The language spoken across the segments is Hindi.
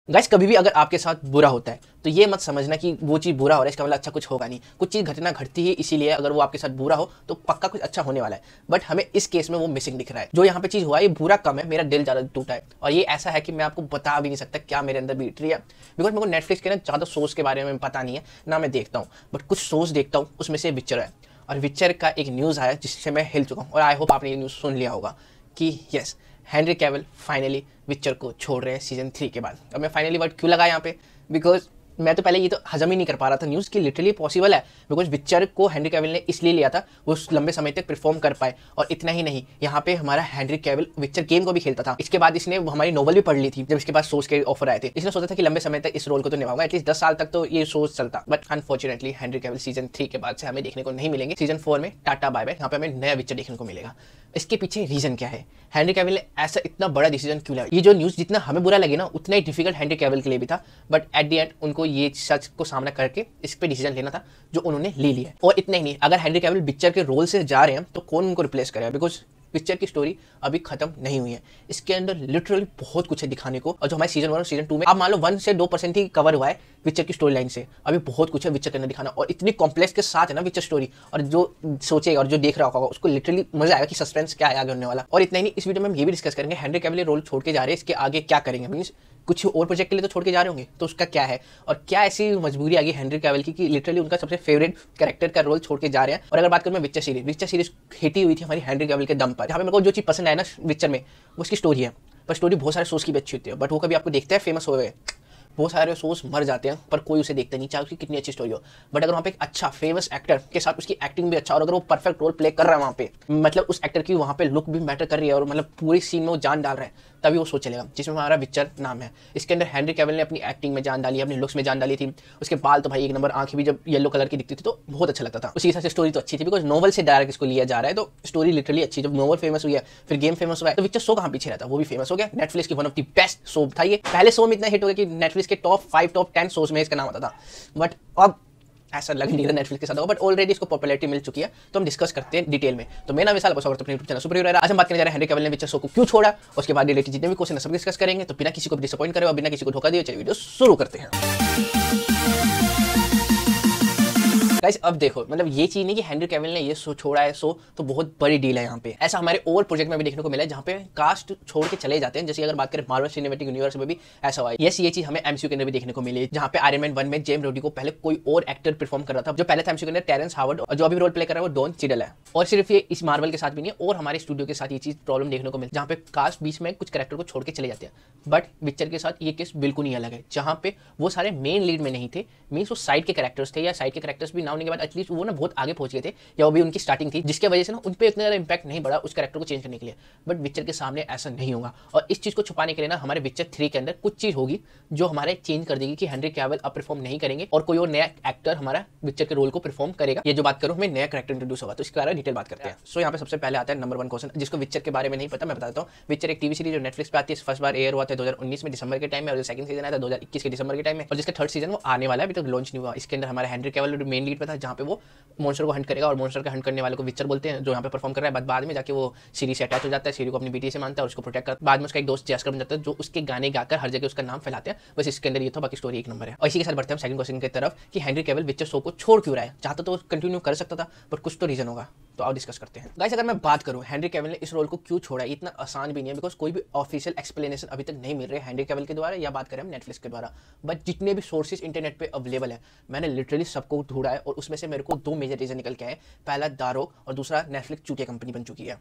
गाइस कभी भी अगर आपके साथ बुरा होता है तो ये मत समझना कि वो चीज़ बुरा हो रहा है इसका मतलब अच्छा कुछ होगा नहीं। कुछ चीज़ घटना घटती है इसीलिए अगर वो आपके साथ बुरा हो तो पक्का कुछ अच्छा होने वाला है। बट हमें इस केस में वो मिसिंग दिख रहा है। जो यहाँ पे चीज़ हुआ है ये बुरा कम है, मेरा दिल ज़्यादा टूटा है और ये ऐसा है कि मैं आपको बता भी नहीं सकता क्या मेरे अंदर बीत रही है। बिकॉज मेरे को नेटफ्लिक्स के ना ज़्यादा शोज़ के बारे में पता नहीं है ना, मैं देखता हूँ बट कुछ शोज़ देखता हूँ, उसमें से विचर है। और विचर का एक न्यूज़ आया जिससे मैं हिल चुका हूँ और आई होप आपने ये न्यूज़ सुन लिया होगा कि यस, हेनरी कैविल फाइनली विचर को छोड़ रहे हैं सीजन 3 के बाद। अब मैं फाइनली वर्ड क्यों लगा यहाँ पे, बिकॉज मैं तो पहले ये तो हजम ही नहीं कर पा रहा था न्यूज़ की लिटरली पॉसिबल है। बिकॉज विचर को हेनरी कैविल ने इसलिए लिया था वो लंबे समय तक परफॉर्म कर पाए। और इतना ही नहीं, यहाँ पे हमारा हेनरी कैविल विचर गेम को भी खेलता था। इसके बाद इसने हमारी नोवेल भी पढ़ ली थी जब इसके पास सोच के ऑफर आए थे। इसने सोचा था कि लंबे समय तक इस रोल को तो निभाऊंगा, एटलीस्ट 10 साल तक तो ये सोच चलता। But unfortunately Henry Cavill season 3 के बाद से हमें देखने को नहीं मिलेंगे। सीजन 4 में टाटा बाय बाय, यहाँ पे हमें नया विचर देखने को मिलेगा। इसके पीछे रीजन क्या है, हेनरी कैविल ने ऐसा इतना बड़ा डिसीजन क्यों लिया? ये जो न्यूज़ जितना हमें बुरा लगे ना उतना ही डिफिकल्ट हेनरी कैविल के लिए भी था। बट एट द एंड उनको ये सच को सामना करके इस पे डिसीजन लेना था जो उन्होंने ले लिया। और इतना ही नहीं, अगर हेनरी कैविल विचर के रोल से जा रहे हैं तो कौन उनको रिप्लेस करेगा? बिकॉज पिक्चर की स्टोरी अभी खत्म नहीं हुई है। इसके अंदर लिटरली बहुत कुछ है दिखाने को। और जो हमारे सीजन 1 और सीजन 2 में आप मान लो 1 से 2% ही कवर हुआ है विचर की स्टोरी लाइन से, अभी बहुत कुछ है विचर के अंदर दिखाना। और इतनी कॉम्प्लेक्स के साथ है ना विचर स्टोरी, और जो सोचेगा और जो देख रहा होगा उसको लिटरली मजा आएगा कि सस्पेंस क्या है आगे होने वाला। और इतना ही नहीं, इस वीडियो में हम ये भी डिस्कस करेंगे हेनरी कैविल रोल छोड़ के जा रहे हैं, इसके आगे क्या करेंगे। मीन्स कुछ और प्रोजेक्ट के लिए तो छोड़ के जा रहे होंगे तो उसका क्या है, और क्या ऐसी मजबूरी आ गई हेनरी कैविल की कि लिटरली उनका सबसे फेवरेट कैरेक्टर का रोल छोड़ के जा रहे हैं। और अगर बात करूं मैं विचर सीरीज हिटी हुई थी हमारी हेनरी कैविल के दम पर। जहाँ पे मेरे को जो चीज़ पसंद आया ना विचर में वो उसकी स्टोरी है। पर स्टोरी बहुत सारे सोर्स की भी अच्छी होती है, बट वो कभी आपको देखता है फेमस हो गए। बहुत सारे सोर्स मर जाते हैं पर कोई उसे देखता नहीं, चाहे उसकी कितनी अच्छी स्टोरी हो। बट अगर वहाँ पे एक अच्छा फेमस एक्टर के साथ उसकी एक्टिंग भी अच्छा और अगर वो परफेक्ट रोल प्ले कर रहा है वहाँ पे, मतलब उस एक्टर की वहाँ पे लुक भी मैटर कर रही है और मतलब पूरी सीन में वो जान डाल रहा है, तभी वो सोच चलेगा। जिसमें हमारा विचर नाम है। इसके अंदर हेनरी कैविल ने अपनी एक्टिंग में जान डाली, अपनी लुक्स में जान डाली थी। उसके बाल तो भाई एक नंबर, आंखें भी जब येलो कलर की दिखती थी तो बहुत अच्छा लगता था। उसी हिसाब से स्टोरी तो अच्छी थी, बिकॉज नोवेल से डायरेक्ट इसको लिया जा रहा है तो स्टोरी लिटरली अच्छी। जब नोवेल फेमस हुई है फिर गेम फेमस हुआ है तो विचर शो कहाँ पीछे रहता, वो भी फेमस हो गया। नेटफ्लिक्स की one of the best show था ये। पहले शो में इतना हिट हो गया कि नेटफ्लिक्स के टॉप 5 टॉप 10 शोज में इसका नाम आता था। बट अब ऐसा लग नहीं रहा नेटफ्लिक्स के साथ होगा, बट ऑलरेडी इसको पॉपुलैरिटी मिल चुकी है तो हम डिस्कस करते हैं डिटेल में। तो मेरा विशाल अपने यूट्यूब चैनल सुपर हीरो। आज हम बात करने जा रहे हैं हेनरी कैविल ने विचर शो को क्यों छोड़ा, उसके बाद रिलेटेड जितने भी क्वेश्चन सब डिस्कस करेंगे। तो बिना किसी को डिसअपॉइंट करे और बिना किसी को धोखा दिए चलिए वीडियो शुरू करते हैं। गाइस अब देखो, मतलब ये चीज नहीं कि हेनरी कैविल ने ये शो छोड़ा है शो तो बहुत बड़ी डील है यहाँ पे। ऐसा हमारे और प्रोजेक्ट में भी देखने को मिला है जहाँ पे कास्ट छोड़ के चले जाते हैं। जैसे अगर बात करें मार्वल सिनेमैटिक यूनिवर्स में भी ऐसा हुआ है। यस, ये चीज हमें एमसीयू के अंदर भी देखने को मिली है जहाँ पे आयरन मैन 1 में जेम रोडी को पहले कोई और एक्टर परफॉर्म कर रहा था। जो पहले था एमसीयू के अंदर टेरेंस हावर्ड, और जो अभी रोल प्ले कर रहा है वो डॉन चिडल है। और सिर्फ ये इस मार्वल के साथ भी नहीं और हमारे स्टूडियो के साथ ये चीज प्रॉब्लम देखने को मिलती है जहाँ पे कास्ट बीच में कुछ कैरेक्टर को छोड़ के चले जाते हैं। बट विचर के साथ ये केस बिल्कुल नहीं अलग है, जहाँ पे वो सारे मेन लीड में नहीं थे। मीन्स वो साइड के कैरेक्टर्स थे, या साइड के कैरेक्टर्स भी ना होने के बाद एटलीस्ट वो बहुत आगे पहुंच गए थे, या वो भी उनकी स्टार्टिंग थी, जिसके वजह से ना उन पे इतना ज़्यादा इंपैक्ट नहीं पड़ा उस कैरेक्टर को चेंज करने के लिए। बट विचर के सामने ऐसा नहीं होगा और इस चीज़ को छुपाने के लिए ना हमारे विचर 3 के अंदर कुछ चीज़ होगी जो हमारे चेंज कर देगी कि हेनरी कैविल अब परफॉर्म नहीं करेंगे और कोई और नया एक्टर हमारा विचर के रोल को परफॉर्म करेगा। ये जो बात करूँ, हमें नया कैरेक्टर इंट्रोड्यूस होगा तो इसके बारे में डिटेल बात करते हैं। सो यहाँ पे सबसे पहले आता है नंबर 1 क्वेश्चन, जिसको विचर के बारे में नहीं पता मैं बताता हूँ। विचर एक टीवी सीरीज जो नेटफ्लिक्स पे आती है, फर्स्ट बार एयर हुआ था 2019 में दिसंबर के टाइम में, और जो सेकंड सीजन आया था 2021 के दिसंबर के टाइम में, और जिसका थर्ड सीजन वो आने वाला है, अभी तक लॉन्च नहीं हुआ। इसके अंदर हमारा हेनरी कैविल मेन लीड पे था जहाँ पे वो मॉन्स्टर को हंट करेगा और मॉन्स्टर का हंट करने वाले को विचर बोलते हैं, जो यहाँ पे परफॉर्म कर रहा है। बाद में जाके वो सीरी से अटैच हो जाता है, सीरी को अपनी बेटी से मानता है और उसको प्रोटेक्ट करता है। बाद में उसका एक दोस्त जैस्कर बन जाता है जो उसके गाने गाकर हर जगह उसका नाम फैलाते हैं। बस इसके अंदर ये था, बाकी स्टोरी एक नंबर है। और इसी के साथ बढ़ते हैं सेकंड क्वेश्चन की तरफ कि हेनरी कैविल विचर शो को छोड़ क्यों रहा है। चाहता तो कंटिन्यू कर सकता था बट कुछ तो रीजन होगा, तो आओ डिस्कस करते हैं। गाइस अगर मैं बात करूं हेनरी कैविल ने इस रोल को क्यों छोड़ा, इतना आसान भी नहीं है, बिकॉज कोई भी ऑफिशियल एक्सप्लेनेशन अभी तक नहीं मिल रहे हेनरी कैविल के द्वारा या बात करें हम नेटफ्लिक्स के द्वारा। बट जितने भी सोर्सेज इंटरनेट पे अवेलेबल है मैंने लिटरली सबको ढूंढा है और उसमें से मेरे को 2 मेजर रीजन निकल के आए। पहला दारोग और दूसरा नेटफ्लिक्स चूतिया कंपनी बन चुकी है।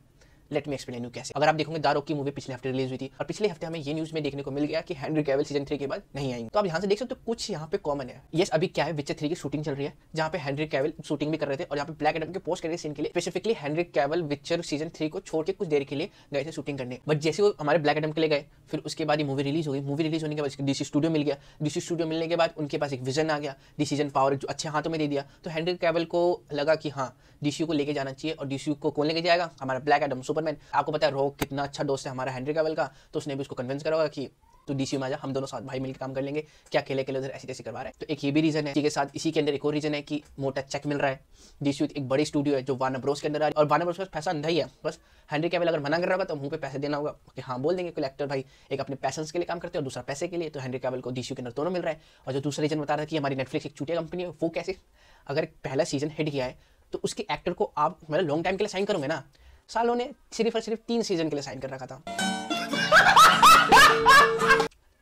लेट मी एक्सप्लेन यू कैसे। अगर आप देखोगे दारोग की मूवी पिछले हफ्ते रिलीज हुई थी और पिछले हफ्ते हमें ये न्यूज़ में देखने को मिल गया कि हेनरी कैविल सीजन 3 के बाद नहीं आएंगे। तो आप यहाँ से देख सकते हो कुछ यहाँ पे कॉमन है। यस, अभी क्या है, विचर 3 की शूटिंग चल रही है जहाँ पे हेनरी कैविल शूटिंग भी कर रहे थे और यहाँ पे ब्लैक एडम के पोस्ट करने सीन के लिए स्पेसिफिकली हेनरी कैविल विचर सीजन 3 को छोड़ के कुछ देर के लिए गए थे शूटिंग करने। बट जैसे वो हमारे ब्लैक एडम के लिए गए फिर उसके बाद ये मूवी रिलीज हो गई। मूवी रिलीज होने के बाद डीसी स्टूडियो मिल गया। डीसी स्टूडियो मिलने के बाद उनके पास एक विजन आ गया, डिसीजन पावर जो अच्छे हाथों में दे दिया। तो हेनरी कैविल को लगा कि हाँ डीसीयू को लेके जाना चाहिए। और डीसीयू को कौन लेके जाएगा, हमारा ब्लैक एडम सुपरमैन। आपको पता है रॉक कितना अच्छा दोस्त है हमारा हेनरी कैविल का, तो उसने भी उसको कन्विंस करा होगा कि तो डीसीयू में आजा, हम दोनों साथ भाई मिलकर काम कर लेंगे, क्या अकेले अकेले उधर ऐसी तैसी करवा रहे हैं। तो एक ये भी रीजन है। इसी के साथ इसी के अंदर एक और रीजन है कि मोटा चेक मिल रहा है। डीसीयू एक बड़ी स्टूडियो है जो वार्नर ब्रोस के अंदर आ रही है, और वार्नर ब्रोस का पैसा अंधा ही है। बस हेनरी कैविल अगर मना कर रहा होगा तो मुंह पे पैसे देना होगा कि हाँ बोल देंगे। कोई एक्टर भाई एक अपने पैशंस के लिए काम करते हैं और दूसरा पैसे के लिए, तो हेनरी कैविल को डीसीयू के अंदर दोनों मिल रहा है। और जो दूसरा रीजन बता रहा है कि हमारी नेटफ्लिक्स एक चूतिया कंपनी है, वो कैसे? अगर पहला सीजन हिट किया है तो उसके एक्टर को आप मतलब लॉन्ग टाइम के लिए साइन करोगे ना। सालों ने सिर्फ और सिर्फ 3 सीजन के लिए साइन कर रखा था।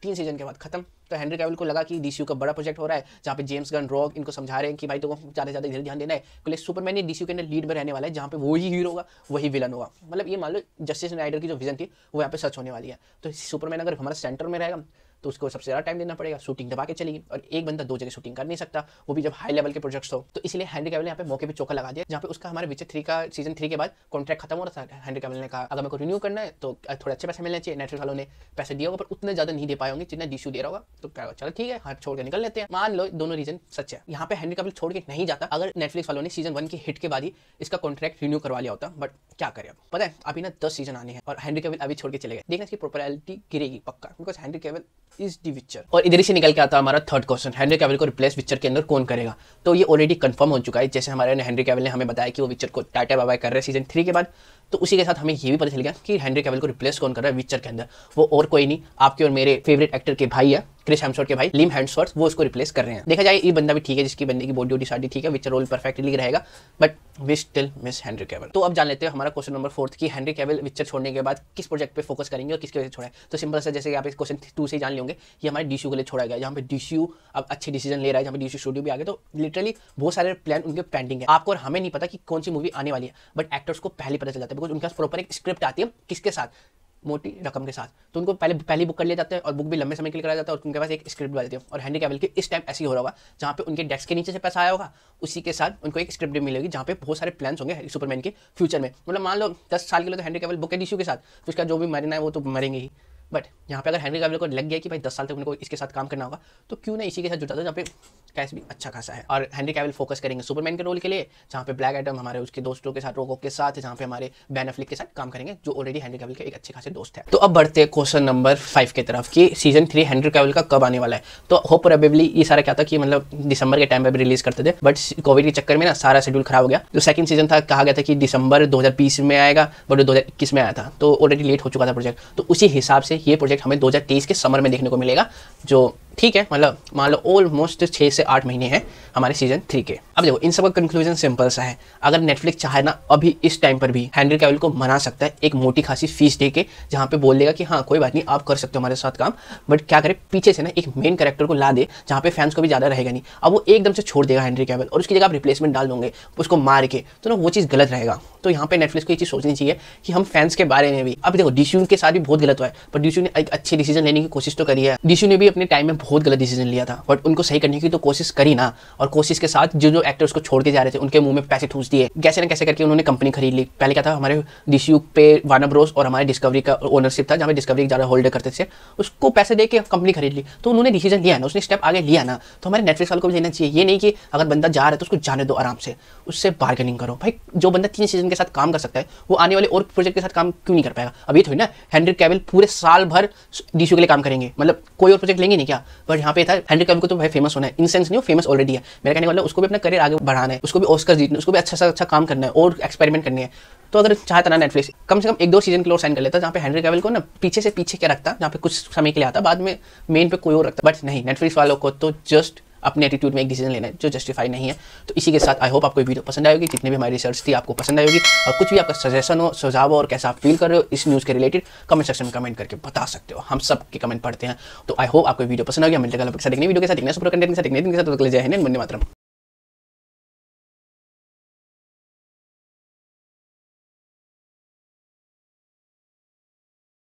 3 सीजन के बाद खत्म। तो हेनरी कैविल को लगा कि डीसीयू का बड़ा प्रोजेक्ट हो रहा है जहाँ पे जेम्स गन, रॉक इनको समझा रहे हैं कि भाई तो ज़्यादा से ज़्यादा ध्यान देना है। तो सुपरमैन डीसीयू के अंदर लीड में रहने वाला है, जहाँ पे वही हीरो होगा वही विलन होगा। मतलब ये मान लो जस्टिस स्नाइडर की जो विजन थी वो यहाँ पे सच होने वाली है। तो सुपरमैन अगर हमारा सेंटर में रहेगा तो उसको सबसे ज़्यादा टाइम देना पड़ेगा, शूटिंग दबा के चलेगी। और एक बंदा 2 जगह शूटिंग कर नहीं सकता, वो भी जब हाई लेवल के प्रोजेक्ट्स हो। तो इसलिए हेनरी कैविल ने यहाँ पे मौके पे चौका लगा दिया, जहाँ पे उसका हमारे विचर 3 का सीजन 3 के बाद कॉन्ट्रैक्ट खत्म हो रहा था। हेनरी कैविल ने कहा अगर मेरे को रिन्यू करना है तो थोड़े अच्छे पैसे मिलने चाहिए। नेटफ्लिक्स वालों ने पैसे दिया होगा पर उतने ज़्यादा नहीं दे पाए होंगे जितना डीसीयू दे रहा होगा। तो क्या चलो ठीक है, हाथ छोड़ के निकल लेते हैं। मान लो दोनों रीजन सच है। यहाँ पे हेनरी कैविल छोड़ के नहीं जाता अगर नेटफ्लिक्स वालों ने सीजन 1 की हिट के बाद ही इसका कॉन्ट्रैक्ट रिन्यू करवा लिया होता। बट क्या करें, अब पता है अभी ना 10 सीजन आने हैं और हेनरी कैविल अभी छोड़ के चले गए। देखना इसकी पॉपुलैरिटी गिरेगी पक्का, because Henry Cavill is the विचर। और इधर से निकल के आता हमारा थर्ड क्वेश्चन, हेनरी कैविल को रिप्लेस विचर के अंदर कौन करेगा? तो ये ऑलरेडी कंफर्म हो चुका है। जैसे हमारे हेनरी कैविल ने हमें बताया कि वो विचर को टाटा बाय बाय कर रहे हैं सीजन 3 के बाद, तो उसी के साथ हमें ये भी पता चल गया कि हेनरी कैविल को रिप्लेस कौन कर रहा है विचर के अंदर। वो और कोई नहीं, आपके और मेरे फेवरेट एक्टर के भाई है, क्रिस हेम्सवर्थ के भाई लिम हेम्सवर्थ, वो उसको रिप्लेस कर रहे हैं। देखा जाए ये बंदा भी ठीक है, जिसकी बंदे की बॉडी वॉडी सारी ठीक है, विचर रोल परफेक्टली रहेगा, but we still miss Henry Cavill. तो अब जान लेते हैं हमारा क्वेश्चन नंबर 4 कि हेनरी कैविल विचर छोड़ने के बाद किस प्रोजेक्ट पे फोकस करेंगे और किसके वजह से छोड़ा है। तो सिंपल सा, जैसे कि आप इस क्वेश्चन 2 से जान लेंगे, ये हमारे डीसीयू के लिए छोड़ा गया, जहाँ पे डीसीयू अब अच्छे डिसीजन ले रहा है, जहाँ पे डीसीयू स्टूडियो भी आ गए। तो लिटरली बहुत सारे प्लान उनके पेंडिंग है। आपको और हमें नहीं पता कि कौन सी मूवी आने वाली है, बट एक्टर्स को पहले पता चल जाता है, बिकॉज उनके पास प्रॉपर एक स्क्रिप्ट आती है, किसके साथ, मोटी रकम के साथ। तो उनको पहले बुक कर लिया जाता है और बुक भी लंबे समय के लिए कराया जाता है और उनके पास एक स्क्रिप्ट भी आ जाती है। और हेनरी कैविल के इस टाइम ऐसे ही हो रहा होगा, जहाँ पे उनके डेस्क के नीचे से पैसा आया होगा, उसी के साथ उनको एक स्क्रिप्ट भी मिलेगी, जहाँ पे बहुत सारे प्लान्स होंगे सुपरमैन के फ्यूचर में। मतलब मान लो 10 साल के लिए तो हेनरी कैविल बुक है डीसीयू के साथ, तो उसका जो भी मरना है वो तो मरेंगे ही। बट यहाँ पे अगर हेनरी कैविल को लग गया कि भाई 10 साल तक उनको इसके साथ काम करना होगा, तो क्यों ना इसी के साथ जुटा दो, जहाँ पे कैश भी अच्छा खासा है। और हेनरी कैविल फोकस करेंगे सुपरमैन के रोल के लिए, जहाँ पे ब्लैक एडम हमारे उसके दोस्तों के साथ, रोको के साथ, जहाँ पे हमारे बैन एफ्लेक के साथ काम करेंगे, जो ऑलरेडी हेनरी कैविल के एक अच्छे खासे दोस्त है। तो अब बढ़ते हैं क्वेश्चन नंबर 5 की तरफ कि सीजन 3 हेनरी कैविल का कब आने वाला है। तो होप प्रोबेबली ये सारा क्या था कि मतलब दिसंबर के टाइम पे भी रिलीज करते थे, बट कोविड के चक्कर में ना सारा शेड्यूल खराब हो गया। जो सेकंड सीजन था कहा गया था कि दिसंबर 2020 में आएगा, बट 2021 में आया था, तो ऑलरेडी लेट हो चुका था प्रोजेक्ट। तो उसी हिसाब से ये प्रोजेक्ट हमें 2023 के समर में देखने को मिलेगा, जो ठीक है, मतलब मान लो ऑलमोस्ट 6 से 8 महीने हैं हमारे सीजन 3 के। अब देखो इन सब का कंक्लूजन सिंपल सा है, अगर नेटफ्लिक्स चाहे ना अभी इस टाइम पर भी हेनरी कैविल को मना सकता है एक मोटी खासी फीस दे के, जहाँ पे बोल देगा कि हाँ कोई बात नहीं आप कर सकते हो हमारे साथ काम, बट क्या करे पीछे से ना एक मेन कैरेक्टर को ला दे जहाँ पे फैंस को भी ज़्यादा रहेगा नहीं। अब वो एकदम से छोड़ देगा हेनरी कैविल और उसकी जगह आप रिप्लेसमेंट डाल दोगे उसको मार के, तो ना वो चीज़ गलत रहेगा। तो यहाँ पे नेटफ्लिक्स को ये चीज़ सोचनी चाहिए कि हम फैंस के बारे में भी, अब देखो डीसीयू के साथ भी बहुत गलत हुआ है, पर डीसीयू ने एक अच्छे डिसीजन लेने की कोशिश तो करी है। डीसीयू ने भी अपने टाइम में बहुत गलत डिसीजन लिया था, बट उनको सही करने की तो कोशिश करी ना, और कोशिश के साथ जो एक्टर्स को छोड़ के जा रहे थे उनके मुंह में पैसे ठूस दिए, कैसे ना कैसे करके उन्होंने कंपनी खरीद ली। पहले क्या था, हमारे डीसीयू पे वार्नर ब्रोस और हमारे डिस्कवरी का ओनरशिप था, जहाँ पे डिस्कवरी ज़्यादा होल्ड करते थे, उसको पैसे दे के कंपनी खरीद ली। तो उन्होंने डिसीजन लिया ना, उसने स्टेप आगे लिया ना, तो हमारे नेटफ्लिक्स वालों को भी लेना चाहिए। ये नहीं कि अगर बंदा जा रहा है तो उसको जाने दो आराम से, उससे बार्गेनिंग करो। भाई जो बंदा 3 सीजन के साथ काम कर सकता है वो आने वाले और प्रोजेक्ट के साथ काम क्यों नहीं कर पाएगा? अब ये थोड़ी ना हेनरी कैविल पूरे साल भर डीसीयू के लिए काम करेंगे, मतलब कोई और प्रोजेक्ट लेंगे नहीं क्या? बट यहाँ पे था हेनरी कैविल को तो भाई फेमस होना है, इन सेंस नहीं, वो फेमस ऑलरेडी है। मेरा कहने वाला उसको भी अपना करियर आगे बढ़ाना है, उसको भी ऑस्कर जीतना है, उसको भी अच्छा से अच्छा काम करना है और एक्सपेरिमेंट करनी है। तो अगर चाहता ना नेटफ्लिक्स कम से कम 1-2 सीजन के लिए साइन कर लेता, जहाँ पे हेनरी कैविल को ना पीछे से पीछे क्या रखता, जहाँ पे कुछ समय के लिए आता, बाद में मेन पे कोई और रखता। बट नहीं, नेटफ्लिक्स वालों को तो जस्ट अपने एटीट्यूड में एक डिसीजन लेना है जो जस्टिफाई नहीं है। तो इसी के साथ आई होप आपको वीडियो पसंद आएगी, जितने भी हमारी रिसर्च थी आपको पसंद आएगी, और कुछ भी आपका सजेशन हो, सुझाव हो और कैसा आप फील कर रहे हो इस न्यूज़ के रिलेटेड कमेंट सेक्शन में कमेंट करके बता सकते हो, हम सब के कमेंट पढ़ते हैं। तो आई होप आपको वीडियो पसंद आएगी। मिलते हैं अगले वीडियो के साथ, देखने वीडियो के साथ, देखने सुपर कंटेंट के साथ, देखने दिन के साथ, जय हिंद, वंदे मातरम।